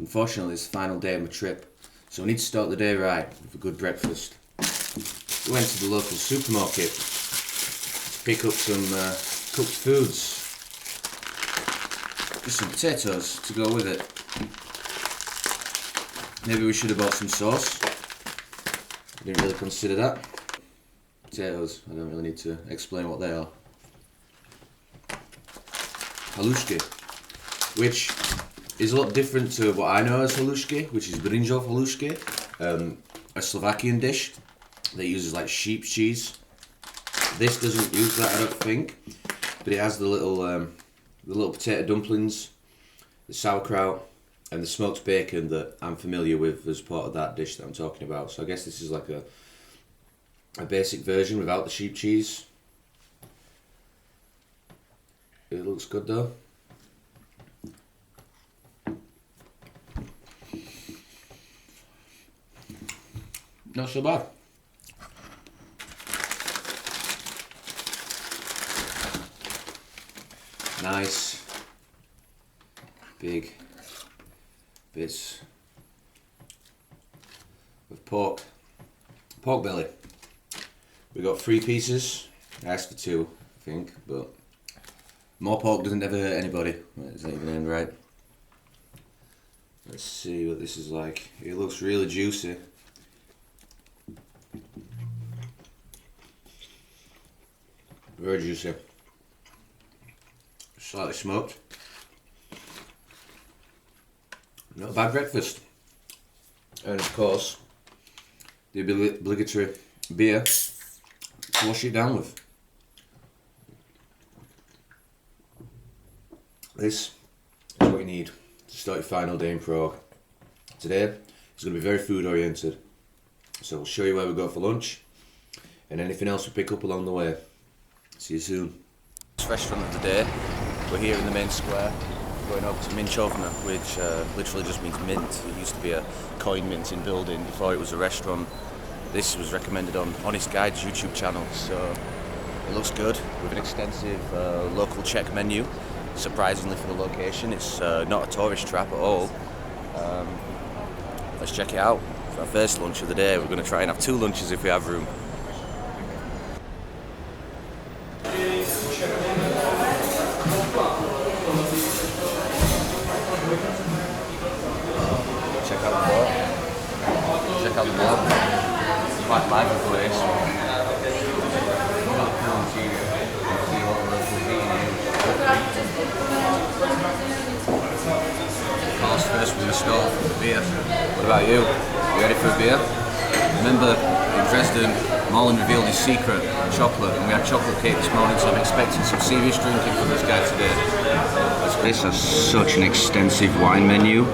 Unfortunately, it's the final day of my trip, so we need to start the day right with a good breakfast. We went to the local supermarket to pick up some cooked foods. Just some potatoes to go with it. Maybe we should have bought some sauce. I didn't really consider that. Potatoes, I don't really need to explain what they are. Halushki, which is a lot different to what I know as halushki, which is brinjal halushki, a Slovakian dish that uses like sheep's cheese. This doesn't use that, I don't think, but it has the little potato dumplings, the sauerkraut, and the smoked bacon that I'm familiar with as part of that dish that I'm talking about. So I guess this is like a basic version without the sheep cheese. It looks good though. Not so bad. Nice big bits of pork belly. We got 3 pieces. I asked for 2, I think, but more pork doesn't ever hurt anybody. It's not even in right. Let's see what this is like. It looks really juicy. Very juicy. Slightly smoked. Not a bad breakfast. And of course, the obligatory beer to wash it down with. This is what you need to start your final day in Prague. Today is going to be very food oriented. So we'll show you where we go for lunch and anything else we pick up along the way. See you soon. This restaurant of the day. We're here in the main square. We're going over to Minchovna, which literally just means mint. It used to be a coin minting building before it was a restaurant. This was recommended on Honest Guide's YouTube channel, so it looks good with an extensive local Czech menu. Surprisingly for the location, it's not a tourist trap at all. Let's check it out. For our first lunch of the day, we're going to try and have 2 lunches if we have room. Check out the bar. Check out the bar. Quite lively place. Of course, first we're going to start with the beer. What about you? You ready for a beer? Remember, in Dresden, Marlon revealed his secret, chocolate, and we had chocolate cake this morning, so I'm expecting some serious drinking from this guy today. This has such an extensive wine menu.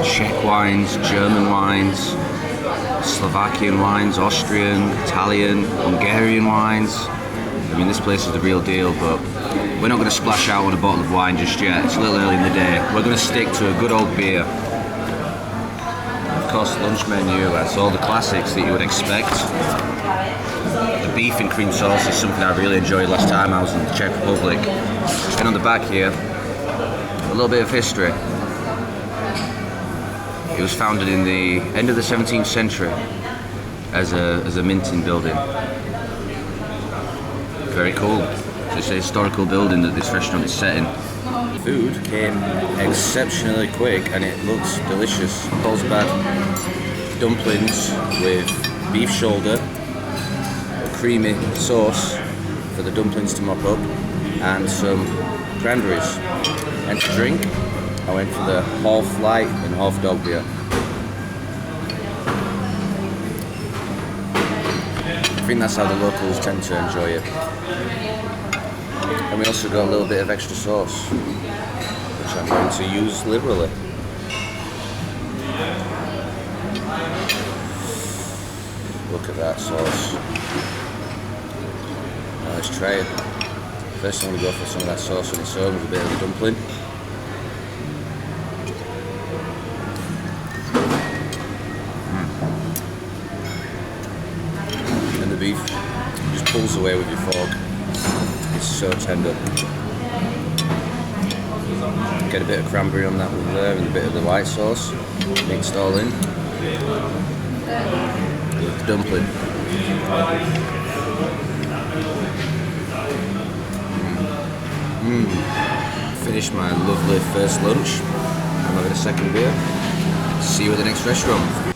Czech wines, German wines, Slovakian wines, Austrian, Italian, Hungarian wines. I mean, this place is the real deal, but we're not going to splash out on a bottle of wine just yet. It's a little early in the day. We're going to stick to a good old beer. Of course, the lunch menu has all the classics that you would expect. The beef and cream sauce is something I really enjoyed last time I was in the Czech Republic. And on the back here, a little bit of history. It was founded in the end of the 17th century as a minting building. Very cool. So it's a historical building that this restaurant is set in. Food came exceptionally quick and it looks delicious. Carlsbad dumplings with beef shoulder, a creamy sauce for the dumplings to mop up, and some cranberries. And to drink, I went for the half light and half dog beer. I think that's how the locals tend to enjoy it. And we also got a little bit of extra sauce, which I'm going to use liberally. Look at that sauce. Now let's try it. First I'm going to go for some of that sauce on its own with a bit of the dumpling. And the beef just pulls away with your fork. It's so tender. Get a bit of cranberry on that one there and a bit of the white sauce. Mixed all in. With the dumpling. Finished my lovely first lunch. I'm having a second beer. See you at the next restaurant.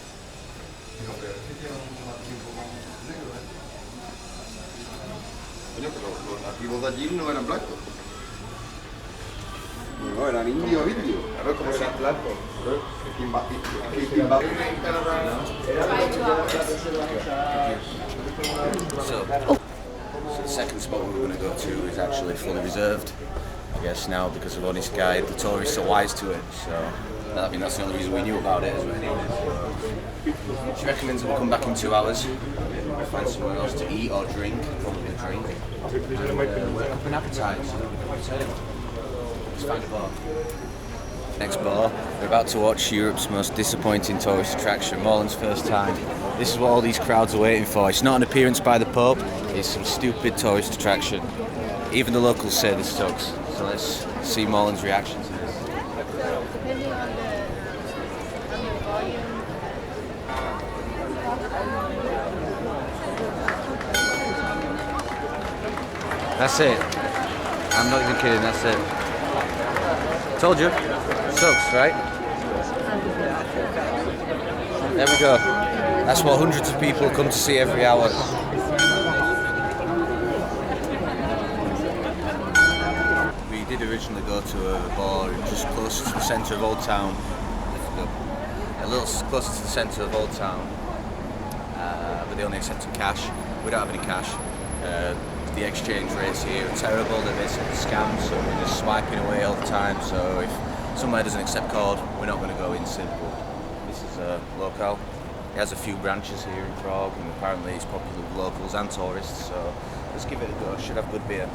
No eran blancos. No, eran indios. A ver cómo se llama blanco. So the second spot we're going to go to is actually fully reserved. I guess now because of Honest Guide, the tourists are wise to it. So I mean that's the only reason we knew about it. She recommends that we come back in 2 hours. Find somewhere else to eat or drink, probably a drink. An appetizer. Let's find a bar. Next bar, we're about to watch Europe's most disappointing tourist attraction, Marlon's first time. This is what all these crowds are waiting for. It's not an appearance by the Pope, it's some stupid tourist attraction. Even the locals say this sucks. So let's see Marlon's reaction to this. Depending on the volume. That's it. I'm not even kidding, that's it. Told you. Sucks, right? There we go. That's what hundreds of people come to see every hour. We did originally go to a bar just close to the centre of Old Town. A little closer to the centre of Old Town. But they only accepted cash. We don't have any cash. The exchange rates here are terrible, they're basically scams, so we're just swiping away all the time. So if somewhere doesn't accept card, we're not going to go in. Simple. This is a locale. It has a few branches here in Prague, and apparently it's popular with locals and tourists, so let's give it a go. Should have good beer.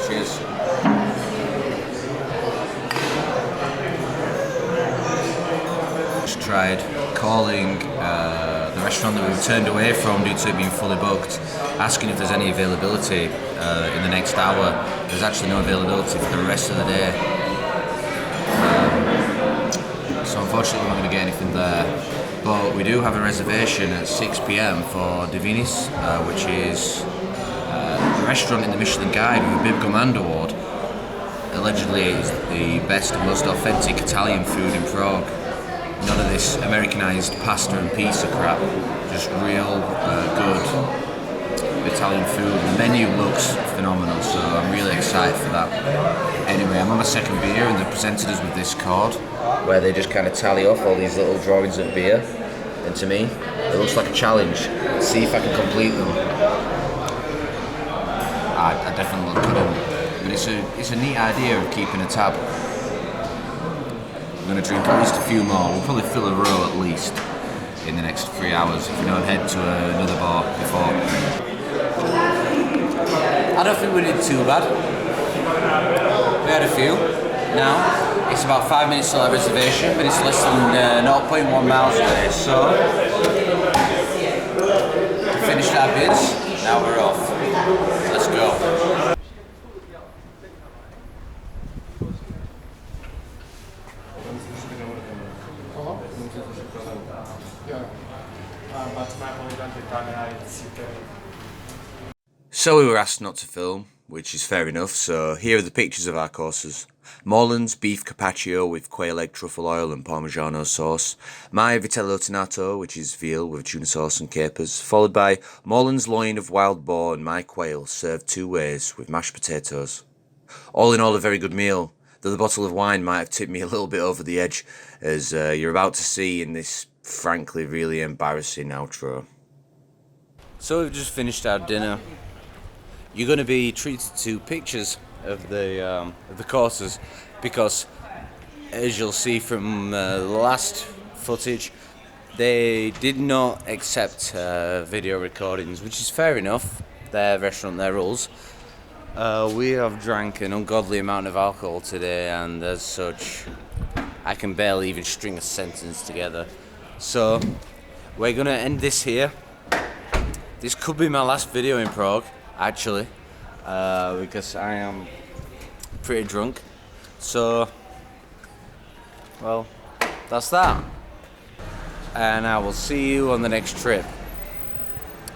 Cheers. Just tried calling the restaurant that we were turned away from due to it being fully booked, asking if there's any availability in the next hour. There's actually no availability for the rest of the day. So unfortunately we're not going to get anything there. But we do have a reservation at 6 PM for Divinis, which is a restaurant in the Michelin Guide with a Bib Gourmand Award. Allegedly it's the best and most authentic Italian food in Prague. None of this Americanized pasta and pizza crap, just real good Italian food. The menu looks phenomenal, so I'm really excited for that. Anyway, I'm on my second beer and they presented us with this card where they just kind of tally off all these little drawings of beer, and to me it looks like a challenge. Let's see if I can complete them. I definitely couldn't, but it's a neat idea of keeping a tab. I'm going to drink at least a few more. We'll probably fill a row at least in the next 3 hours if we don't head to another bar before. I don't think we did too bad. We had a few. Now, it's about 5 minutes till our reservation, but it's less than 0.1 miles away, so we finished our bids, now we're off. Let's go. So we were asked not to film, which is fair enough, so here are the pictures of our courses. Marlon's beef carpaccio with quail egg truffle oil and parmigiano sauce. My vitello tonato, which is veal with tuna sauce and capers. Followed by Marlon's loin of wild boar and my quail, served 2 ways with mashed potatoes. All in all, a very good meal, though the bottle of wine might have tipped me a little bit over the edge, as you're about to see in this frankly really embarrassing outro. So we've just finished our dinner. You're going to be treated to pictures of the courses, because as you'll see from the last footage, they did not accept video recordings, which is fair enough. Their restaurant, their rules. We have drank an ungodly amount of alcohol today, and as such, I can barely even string a sentence together. So we're gonna end this here. This could be my last video in Prague, actually, because I am pretty drunk. So, well, that's that. And I will see you on the next trip.